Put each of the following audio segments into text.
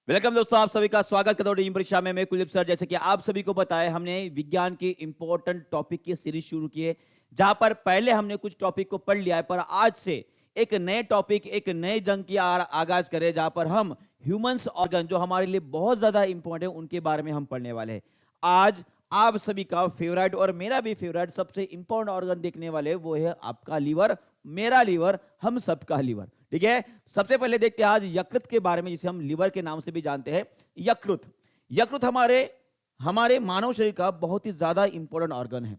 Welcome दोस्तों, आप सभी का स्वागत करता हूं टीम परीक्षा में। मैं कुलदीप सर। जैसे कि आप सभी को पता है, हमने विज्ञान के इंपॉर्टेंट टॉपिक की सीरीज शुरू की है, जहां पर पहले हमने कुछ टॉपिक को पढ़ लिया है, पर आज से एक नए टॉपिक, एक नए जंग की आगाज करें, जहां पर हम ह्यूमंस ऑर्गन, जो हमारे लिए बहुत ज्यादा इंपॉर्टेंट है, उनके बारे में हम पढ़ने वाले हैं। आज आप सभी का फेवरेट और मेरा भी फेवरेट सबसे इंपॉर्टेंट ऑर्गन देखने वाले, वो है आपका लीवर, मेरा लीवर, हम सबका लीवर। ठीक है, सबसे पहले देखते हैं आज यकृत के बारे में, जिसे हम लिवर के नाम से भी जानते हैं। यकृत यकृत हमारे हमारे मानव शरीर का बहुत ही ज्यादा इंपॉर्टेंट ऑर्गन है।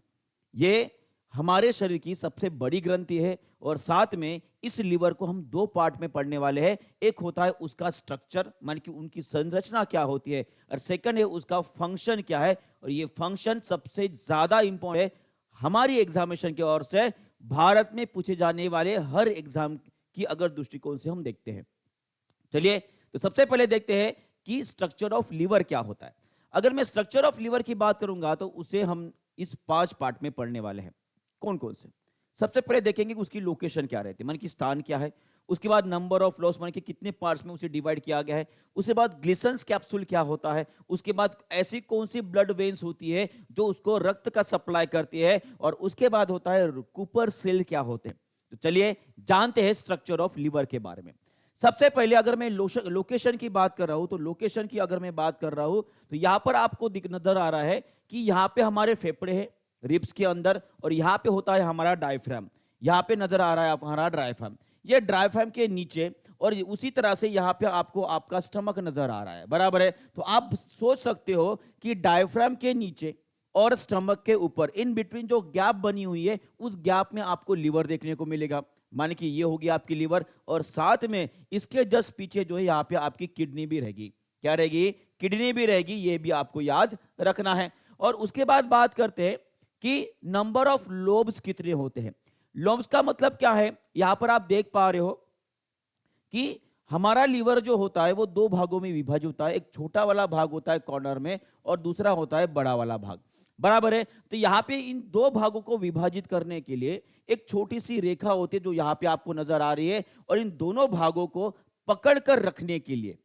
ये हमारे शरीर की सबसे बड़ी ग्रंथि है, और साथ में इस लिवर को हम दो पार्ट में पढ़ने वाले हैं। एक होता है उसका स्ट्रक्चर, मान कि उनकी संरचना क्या होती है, और सेकंड है उसका फंक्शन क्या है। और ये फंक्शन सबसे ज्यादा इंपॉर्टेंट है हमारी एग्जामिनेशन की ओर से, भारत में पूछे जाने वाले हर एग्जाम की अगर दृष्टिकोण से हम देखते हैं। चलिए, तो सबसे पहले देखते हैं कि स्ट्रक्चर ऑफ लीवर क्या होता है। अगर मैं स्ट्रक्चर ऑफ लीवर की बात करूंगा तो उसे हम इस 5 पार्ट में पढ़ने वाले हैं। कौन कौन से? सबसे पहले देखेंगे कि उसकी लोकेशन क्या रहती है, मान की स्थान क्या है। उसके बाद नंबर ऑफ लॉस, मान कि कितने पार्ट्स में उसे डिवाइड किया गया है। उसके बाद ग्लिसन्स कैप्सूल क्या होता है। उसके बाद ऐसी कौन सी ब्लड वेन्स होती है जो उसको रक्त का सप्लाई करती है। और उसके बाद होता है कूपर सेल क्या होते हैं। तो चलिए जानते हैं स्ट्रक्चर ऑफ लिवर के बारे में। सबसे पहले अगर मैं लोकेशन की बात कर रहा हूं, तो लोकेशन की अगर मैं बात कर रहा हूं, तो यहां पर आपको नजर आ रहा है कि यहां पे हमारे फेफड़े हैं रिब्स के अंदर, और यहां पे होता है हमारा डायफ्राम। यहां पे नजर आ रहा है हमारा डायफ्राम, ये डायफ्राम के नीचे। और उसी तरह से यहां पे आपको आपका स्टमक नजर आ रहा है, बराबर है। तो आप सोच सकते हो कि डायफ्राम के नीचे और स्टमक के ऊपर इन बिटवीन जो गैप बनी हुई है, उस गैप में आपको लीवर देखने को मिलेगा। माने कि ये होगी आपकी लीवर, और साथ में इसके जस्ट पीछे जो है यहाँ पे आपकी किडनी भी रहेगी। क्या रहेगी? किडनी भी रहेगी, ये भी आपको याद रखना है। और उसके बाद बात करते हैं कि नंबर ऑफ लोब्स कितने होते हैं। लोब्स का मतलब क्या है? यहां पर आप देख पा रहे हो कि हमारा लीवर जो होता है वो दो भागों में विभाजित होता है। एक छोटा वाला भाग होता है कॉर्नर में, और दूसरा होता है बड़ा वाला भाग, बराबर है। तो यहाँ पे इन दो भागों को विभाजित करने के लिए एक छोटी सी रेखा होती है जो यहाँ पे आपको नजर आ रही है, और इन दोनों भागों को पकड़ कर रखने के लिए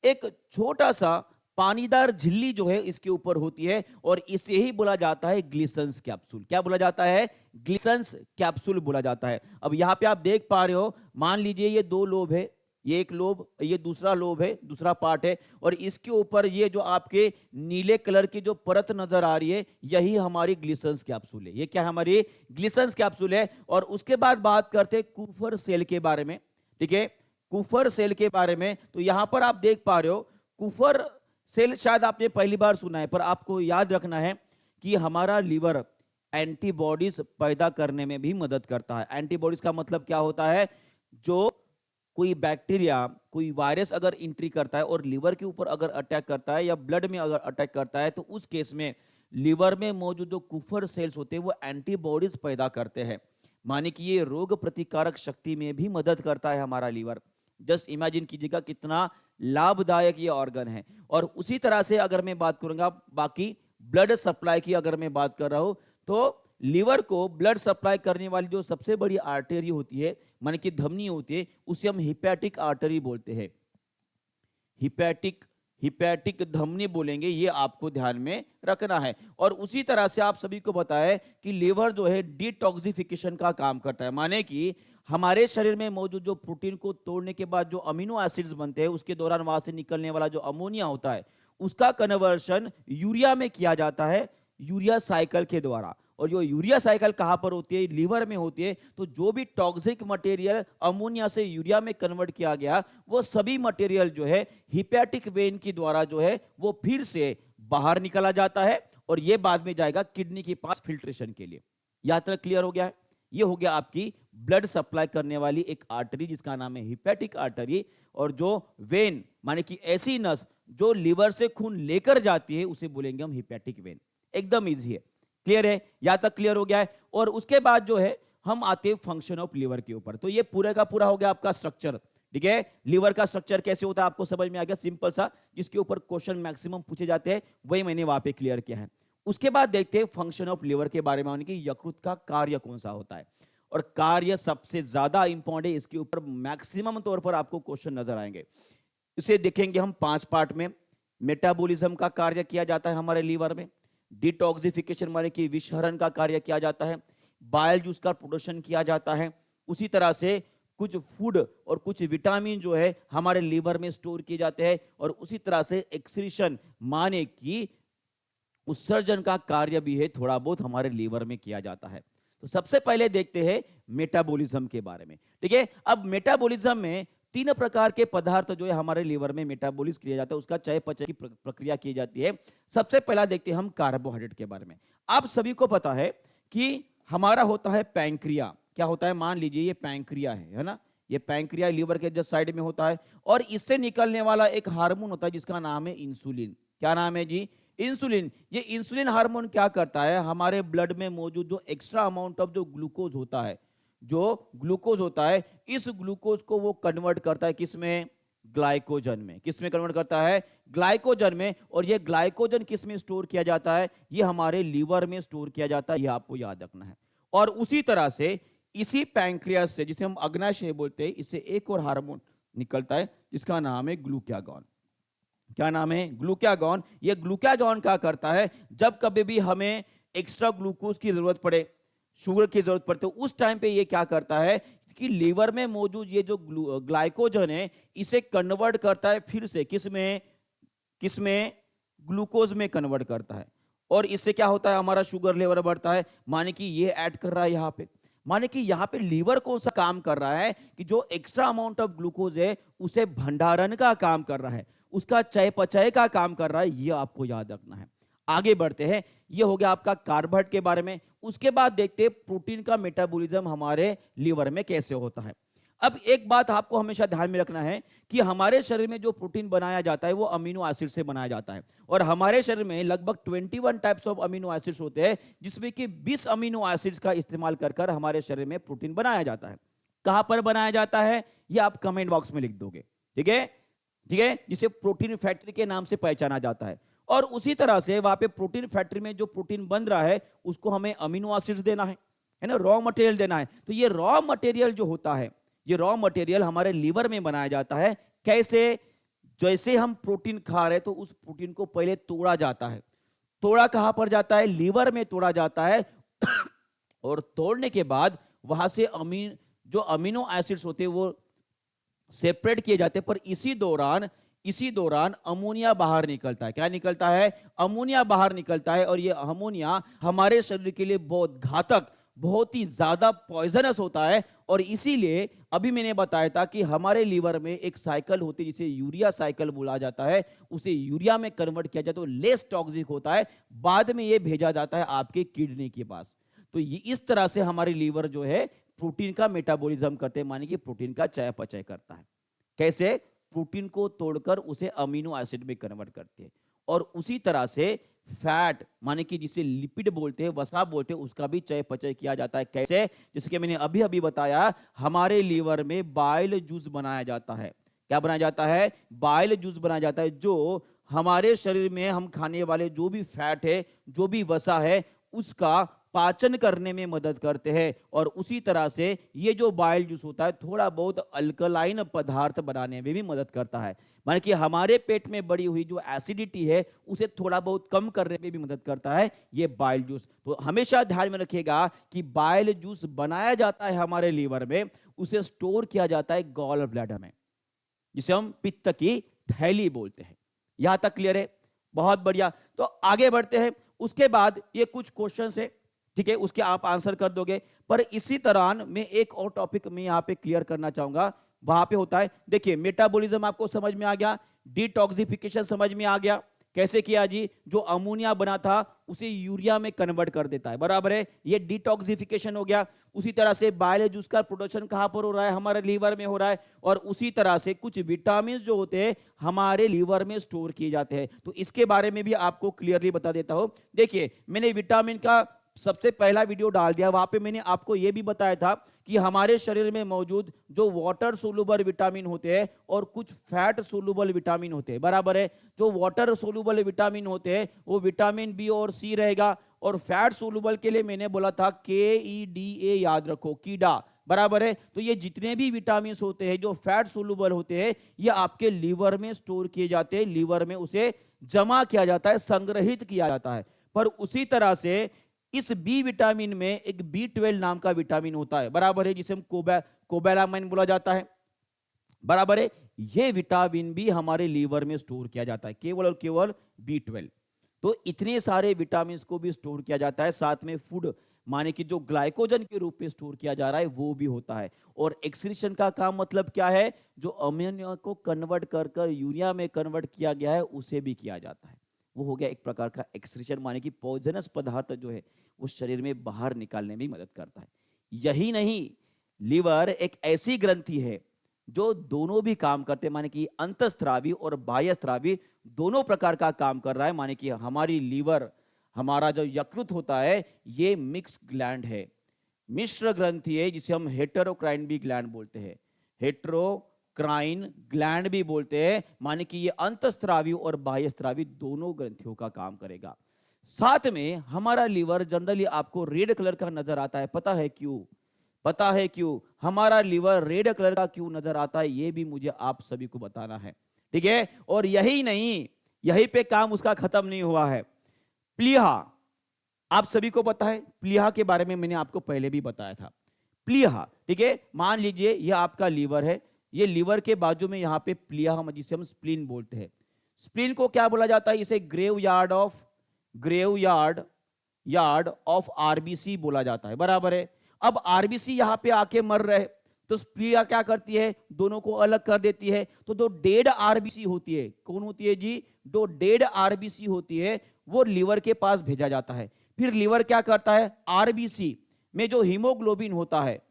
एक छोटा सा पानीदार झिल्ली जो है इसके ऊपर होती है, और इसे ही बोला जाता है ग्लिसन्स कैप्सूल। क्या बोला जाता है? ग्लिसन्स कैप्सूल बोला जाता है। अब यहाँ पे आप देख पा रहे हो, मान लीजिए ये दो लोब है, ये एक लोब, ये दूसरा लोब है, दूसरा पार्ट है, और इसके ऊपर ये जो आपके नीले कलर की जो परत नजर आ रही है, यही हमारी ग्लिसन्स कैप्सूल है। ये क्या है? हमारी ग्लिसन्स कैप्सूल है। और उसके बाद बात करते हैं कूफर सेल के बारे में। ठीक है, कूफर सेल के बारे में। तो यहां पर आप देख पा रहे हो कूफर सेल, शायद आपने पहली बार सुना है, पर आपको याद रखना है कि हमारा लीवर एंटीबॉडीज पैदा करने में भी मदद करता है। एंटीबॉडीज का मतलब क्या होता है? जो कोई बैक्टीरिया, कोई वायरस अगर एंट्री करता है और लिवर के ऊपर अगर अटैक करता है, या ब्लड में अगर अटैक करता है, तो उस केस में लिवर में मौजूद जो कुफर सेल्स होते हैं वो एंटीबॉडीज पैदा करते हैं। माने कि ये रोग प्रतिकारक शक्ति में भी मदद करता है हमारा लीवर। जस्ट इमेजिन कीजिएगा कितना लाभदायक ये ऑर्गन है। और उसी तरह से अगर मैं बात करूंगा बाकी ब्लड सप्लाई की, अगर मैं बात कर रहा हूं, तो लीवर को ब्लड सप्लाई करने वाली जो सबसे बड़ी आर्टरी होती है, माने कि धमनी होती है, उसे हम हिपैटिक आर्टरी बोलते हैं। हिपैटिक हिपैटिक धमनी बोलेंगे, ये आपको ध्यान में रखना है। और उसी तरह से आप सभी को बताएं कि लीवर जो है डिटॉक्सिफिकेशन का काम करता है। माने कि हमारे शरीर में मौजूद जो प्रोटीन को तोड़ने के बाद जो अमीनो एसिड्स बनते हैं, उसके दौरान वहां से निकलने वाला जो अमोनिया होता है, उसका कन्वर्शन यूरिया में किया जाता है, यूरिया साइकिल के द्वारा। और जो यूरिया साइकिल कहां पर होती है? लीवर में होती है। तो जो भी टॉक्सिक मटेरियल अमोनिया से यूरिया में कन्वर्ट किया गया, वो सभी मटेरियल जो है हिपैटिक वेन के द्वारा जो है वो फिर से बाहर निकला जाता है, और ये बाद में जाएगा किडनी के पास फिल्ट्रेशन के लिए। यहां तक क्लियर हो गया है? ये हो गया आपकी ब्लड सप्लाई करने वाली एक आर्टरी, जिसका नाम है हिपैटिक आर्टरी। और जो वेन, माने कि ऐसी नस जो लीवर से खून लेकर जाती है, उसे बोलेंगे हम हिपैटिक वेन। एकदम इजी है, क्लियर है? यहां तक क्लियर हो गया है? और उसके बाद जो है हम आते हैं फंक्शन ऑफ लीवर के ऊपर। तो ये पूरे का पूरा हो गया आपका स्ट्रक्चर। ठीक है, लीवर का स्ट्रक्चर कैसे होता है आपको समझ में आ गया, सिंपल सा, जिसके ऊपर क्वेश्चन मैक्सिमम पूछे जाते हैं, वही मैंने वहां पे क्लियर किया है। उसके बाद देखते हैं फंक्शन ऑफ लीवर के बारे में, यानी कि यकृत का कार्य कौन सा होता है। और कार्य सबसे ज्यादा इंपॉर्टेंट है, इसके ऊपर मैक्सिमम तौर पर आपको क्वेश्चन नजर आएंगे। इसे देखेंगे हम 5 पार्ट में। मेटाबॉलिज्म का कार्य किया जाता है हमारे लीवर में, डिटॉक्सिफिकेशन माने कि विषहरण का कार्य किया जाता है, बाइल जूस का प्रोडक्शन किया जाता है, उसी तरह से कुछ फूड और कुछ विटामिन जो है हमारे लीवर में स्टोर किए जाते हैं, और उसी तरह से एक्सक्रीशन माने कि उत्सर्जन का कार्य भी है थोड़ा बहुत हमारे लीवर में किया जाता है। तो सबसे पहले देखते हैं मेटाबॉलिज्म के बारे में। ठीक है, अब मेटाबॉलिज्म में 3 प्रकार के पदार्थ जो है हमारे लीवर में मेटाबॉलिज्म किया जाता है, उसका चयापचय की प्रक्रिया की जाती है। सबसे पहला देखते हैं हम कार्बोहाइड्रेट के बारे में। आप सभी को पता है कि हमारा होता है पैंक्रिया। क्या होता है, मान लीजिए ये पैंक्रिया है ना, ये पैंक्रिया लीवर के जस्ट साइड में होता है, और इससे निकलने वाला एक हार्मोन होता है जिसका नाम है इंसुलिन। क्या नाम है जी, इंसुलिन। ये इंसुलिन हार्मोन क्या करता है, हमारे ब्लड में मौजूद जो एक्स्ट्रा अमाउंट ऑफ जो ग्लूकोज होता है, जो ग्लूकोज होता है, इस ग्लूकोज को वो कन्वर्ट करता है किसमें, ग्लाइकोजन में। किसमें कन्वर्ट करता है, ग्लाइकोजन में। और ये ग्लाइकोजन किसमें स्टोर किया जाता है, ये हमारे लीवर में स्टोर किया जाता है, ये आपको याद रखना है। और उसी तरह से इसी पैंक्रियास से, जिसे हम अग्नाशय बोलते हैं, इससे एक और हार्मोन निकलता है जिसका नाम है ग्लूकागॉन। क्या नाम है, ग्लूकागॉन। ये ग्लूकागॉन क्या करता है, जब कभी भी हमें एक्स्ट्रा ग्लूकोज की जरूरत पड़े, शुगर की जरूरत पड़ती है, उस टाइम पे ये क्या करता है कि लीवर में मौजूद ये जो ग्लाइकोजन है, इसे कन्वर्ट करता है फिर से किसमें, किसमें, ग्लूकोज में कन्वर्ट करता है। और इससे क्या होता है, हमारा शुगर लेवल बढ़ता है। माने कि ये ऐड कर रहा है यहाँ पे, माने कि यहाँ पे लीवर कौन सा काम कर रहा है कि जो एक्स्ट्रा अमाउंट ऑफ ग्लूकोज है उसे भंडारण का काम कर रहा है, उसका चयापचय का काम कर रहा है, ये आपको याद रखना है। आगे बढ़ते हैं, ये हो गया आपका कार्बोहाइड्रेट के बारे में। उसके बाद देखते हैं प्रोटीन का मेटाबॉलिज्म हमारे लीवर में कैसे होता है। अब एक बात आपको हमेशा ध्यान में रखना है कि हमारे शरीर में जो प्रोटीन बनाया जाता है वो अमीनो एसिड से बनाया जाता है, और हमारे शरीर में लगभग 21 टाइप्स ऑफ अमीनो एसिड्स होते हैं, जिसमें कि 20 अमीनो एसिड्स का इस्तेमाल कर हमारे शरीर में प्रोटीन बनाया जाता है। कहां पर बनाया जाता है, ये आप कमेंट बॉक्स में लिख दोगे। ठीक है, ठीक है, जिसे प्रोटीन फैक्ट्री के नाम से पहचाना जाता है। और उसी तरह से वहां पे प्रोटीन फैक्ट्री में जो प्रोटीन बन रहा है उसको हमें अमीनो एसिड्स देना है ना, रॉ मटेरियल देना है। तो ये रॉ मटेरियल जो होता है, ये रॉ मटेरियल हमारे लीवर में बनाया जाता है। कैसे, जैसे हम प्रोटीन खा रहे हैं तो उस प्रोटीन को पहले तोड़ा जाता है। तोड़ा कहां पर जाता है, लीवर में तोड़ा जाता है। और तोड़ने के बाद वहां से जो अमीनो एसिड्स होते हैं वो सेपरेट किए जाते हैं। पर इसी दौरान अमोनिया बाहर निकलता है। क्या निकलता है, अमोनिया बाहर निकलता है। और ये अमोनिया हमारे शरीर के लिए बहुत घातक, बहुत ही ज्यादा पॉइजनस होता है। और इसीलिए अभी मैंने बताया था कि हमारे लीवर में एक साइकिल होती है जिसे यूरिया साइकिल बोला जाता है, उसे यूरिया में कन्वर्ट किया जाता है, तो लेस टॉक्सिक होता है, बाद में ये भेजा जाता है आपके किडनी के पास। तो ये इस तरह से हमारे लीवर जो है प्रोटीन का मेटाबॉलिज्म करते हैं, माने कि प्रोटीन का चयापचय करता है। कैसे, प्रोटीन को तोड़कर उसे अमीनो एसिड में कन्वर्ट करते हैं। और उसी तरह से फैट माने कि जिसे लिपिड बोलते हैं, वसा बोलते हैं, उसका भी चयापचय किया जाता है। कैसे, जैसे कि मैंने अभी अभी बताया, हमारे लीवर में बाइल जूस बनाया जाता है। क्या बनाया जाता है, बाइल जूस बनाया जाता है, जो हमारे शरीर में हम खाने वाले जो भी फैट है, जो भी वसा है, उसका पाचन करने में मदद करते हैं। और उसी तरह से ये जो बाइल जूस होता है थोड़ा बहुत अल्कलाइन पदार्थ बनाने में भी मदद करता है, माने कि हमारे पेट में बढ़ी हुई जो एसिडिटी है उसे थोड़ा बहुत कम करने में भी मदद करता है ये बाइल जूस। तो हमेशा ध्यान में रखिएगा कि बाइल जूस बनाया जाता है हमारे लीवर में, उसे स्टोर किया जाता है गॉल ब्लैडर में, जिसे हम पित्त की थैली बोलते हैं। यहां तक क्लियर है, बहुत बढ़िया। तो आगे बढ़ते हैं। उसके बाद ये कुछ क्वेश्चन है, ठीक है, उसके आप आंसर कर दोगे। पर इसी दौरान मैं एक और टॉपिक में यहां पे क्लियर करना चाहूंगा। वहां पे होता है, देखिए मेटाबॉलिज्म आपको समझ में आ गया, डिटॉक्सिफिकेशन समझ में आ गया। कैसे किया जी, जो अमोनिया बना था उसे यूरिया में कन्वर्ट कर देता है, बराबर है, ये डिटॉक्सिफिकेशन हो गया। उसी तरह से बाइल जूस का प्रोडक्शन कहां पर हो रहा है, हमारे लीवर में हो रहा है। और उसी तरह से कुछ विटामिन जो होते हैं हमारे लीवर में स्टोर किए जाते हैं। तो इसके बारे में भी आपको क्लियरली बता देता हूं। देखिए, मैंने विटामिन का सबसे पहला वीडियो डाल दिया, वहां पे मैंने आपको यह भी बताया था कि हमारे शरीर में मौजूद जो वाटर सोलुबल विटामिन होते हैं और कुछ फैट सोलुबल विटामिन होते हैं, बराबर है। जो वाटर सोलुबल विटामिन होते हैं वो विटामिन बी और सी रहेगा, और फैट सोलुबल के लिए मैंने बोला था KEDA, याद रखो, कीडा, बराबर है। तो ये जितने भी विटामिन होते हैं जो फैट सोलुबल होते हैं, ये आपके लीवर में स्टोर किए जाते हैं, लीवर में उसे जमा किया जाता है, संग्रहित किया जाता है। पर उसी तरह से इस बी विटामिन में एक B12 नाम का विटामिन होता है, बराबर है, जिसे हम कोबैलामाइन बोला जाता है, बराबर है। ये विटामिन भी हमारे लीवर में स्टोर किया जाता है, केवल और केवल B12। तो इतने सारे विटामिन को भी स्टोर किया जाता है, साथ में फूड माने कि जो ग्लाइकोजन के रूप में स्टोर किया जा रहा है वो भी होता है। और एक्सक्रीशन का काम मतलब क्या है, जो अमोनिया को कन्वर्ट कर कर यूरिया में कन्वर्ट किया गया है उसे भी किया जाता है। वो हो गया एक प्रकार का एक्सक्रीशन, माने कि पॉइजनस पदार्थ जो है वो शरीर में बाहर निकालने में मदद करता है। यही नहीं, लीवर एक ऐसी ग्रंथि है जो दोनों भी काम करते हैं, माने कि अंतःस्रावी और बाह्यस्रावी दोनों प्रकार का काम कर रहा है। माने कि हमारी लीवर, हमारा जो यकृत होता है, ये मिक्स ग्लैंड है, मिश्र ग्रंथि है, जिसे हम हेटेरोक्राइन भी ग्लैंड बोलते हैं, हेटेरोक्राइन ग्लैंड भी बोलते हैं। माने कि ये अंतःस्रावी और बाह्यस्रावी दोनों ग्रंथियों का काम करेगा। साथ में हमारा लीवर जनरली आपको रेड कलर का नजर आता है, पता है क्यों? पता है क्यों हमारा लीवर रेड कलर का क्यों नजर आता है? ये भी मुझे आप सभी को बताना है, ठीक है। और यही नहीं, यहीं पे काम उसका खत्म नहीं हुआ है। प्लीहा, आप सभी को पता है, प्लीहा के बारे में मैंने आपको पहले भी बताया था। प्लीहा, ठीक है, मान लीजिए ये आपका लीवर है, ये लीवर के बाजू में यहाँ पे प्लीहा, जिसे हम स्प्लीन बोलते हैं। स्प्लीन को क्या बोला जाता है? इसे ग्रेव यार्ड ऑफ आरबीसी बोला जाता है, बराबर है। अब आरबीसी यहाँ पे आके मर रहे, तो प्लीहा क्या करती है? दोनों को अलग कर देती है। तो जो डेड आरबीसी होती है, कौन होती है जी? जो डेड आरबीसी होती है वो लीवर के पास भेजा जाता है। फिर लीवर क्या करता है? आरबीसी में जो हीमोग्लोबिन होता है,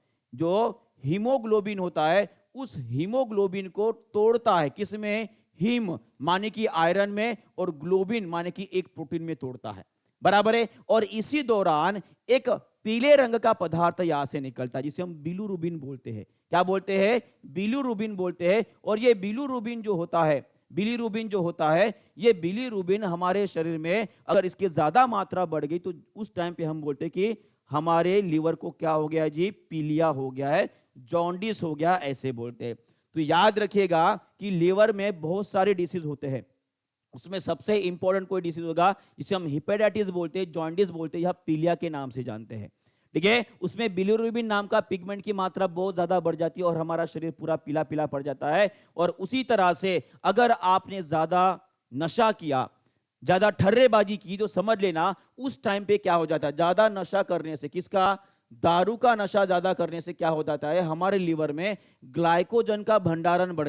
उस हीमोग्लोबिन को तोड़ता है। किसमें? हीम माने कि आयरन में, और ग्लोबिन माने कि एक प्रोटीन में तोड़ता है, बराबर है। और इसी दौरान एक पीले रंग का पदार्थ यहां से निकलता है, जिसे हम बिलुरुबिन बोलते हैं। क्या बोलते हैं? बिलुरुबिन बोलते हैं। और ये बिलुरुबिन जो होता है, ये बिलीरुबिन हमारे शरीर में अगर इसकी ज्यादा मात्रा बढ़ गई तो उस टाइम पे हम बोलते हैं कि हमारे लीवर को क्या हो गया जी? पीलिया हो गया है, जॉन्डिस हो गया, ऐसे बोलते हैं। तो याद रखिएगा कि लीवर में बहुत सारे डिसीज होते हैं, उसमें सबसे इंपॉर्टेंट कोई डिसीज होगा जिसे हम हिपेटाइटिस बोलते हैं, जॉन्डिस बोलते हैं, या पीलिया के नाम से जानते हैं, ठीक है। उसमें बिलिरुबिन नाम का पिगमेंट की मात्रा बहुत ज्यादा बढ़ जाती है और हमारा शरीर पूरा पीला पीला पड़ जाता है। और उसी तरह से अगर आपने ज्यादा नशा किया, ज्यादा ठर्रेबाजी की, तो समझ लेना उस टाइम पे क्या हो जाता है? ज्यादा नशा करने से, किसका? दारू का नशा ज्यादा करने से क्या हो जाता है? हमारे लीवर में ग्लाइकोजन का भंडारण बढ़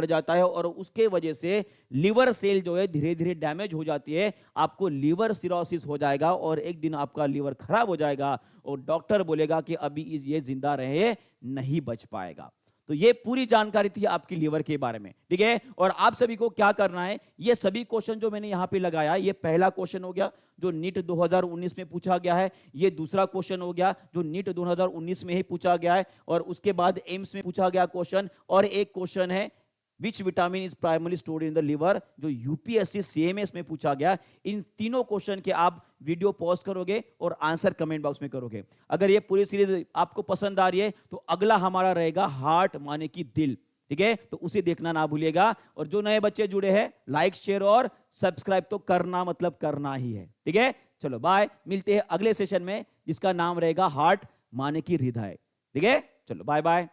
जाता है, और उसके वजह से लिवर सेल जो है धीरे धीरे डैमेज हो जाती है, आपको लिवर सिरोसिस हो जाएगा और एक दिन आपका लिवर खराब हो जाएगा और डॉक्टर बोलेगा कि अभी ये जिंदा रहे, नहीं बच पाएगा। तो ये पूरी जानकारी थी आपकी लीवर के बारे में, ठीक है। और आप सभी को क्या करना है, ये सभी क्वेश्चन जो मैंने यहां पे लगाया, ये पहला क्वेश्चन हो गया जो नीट 2019 में पूछा गया है, ये दूसरा क्वेश्चन हो गया जो नीट 2019 में ही पूछा गया है, और उसके बाद एम्स में पूछा गया क्वेश्चन, और एक क्वेश्चन है which vitamin is primary stored in the liver, जो यूपीएससी सीएमएस में पूछा गया। इन तीनों क्वेश्चन के आप वीडियो पॉज करोगे और आंसर कमेंट बॉक्स में करोगे। अगर ये पूरी सीरीज आपको पसंद आ रही है तो अगला हमारा रहेगा हार्ट माने कि दिल, ठीक है, तो उसे देखना ना भूलिएगा। और जो नए बच्चे जुड़े हैं, लाइक शेयर और सब्सक्राइब तो करना, मतलब करना ही है, ठीक है। चलो बाय, मिलते हैं अगले सेशन में जिसका नाम रहेगा हार्ट माने कि हृदय, ठीक है। चलो बाय बाय।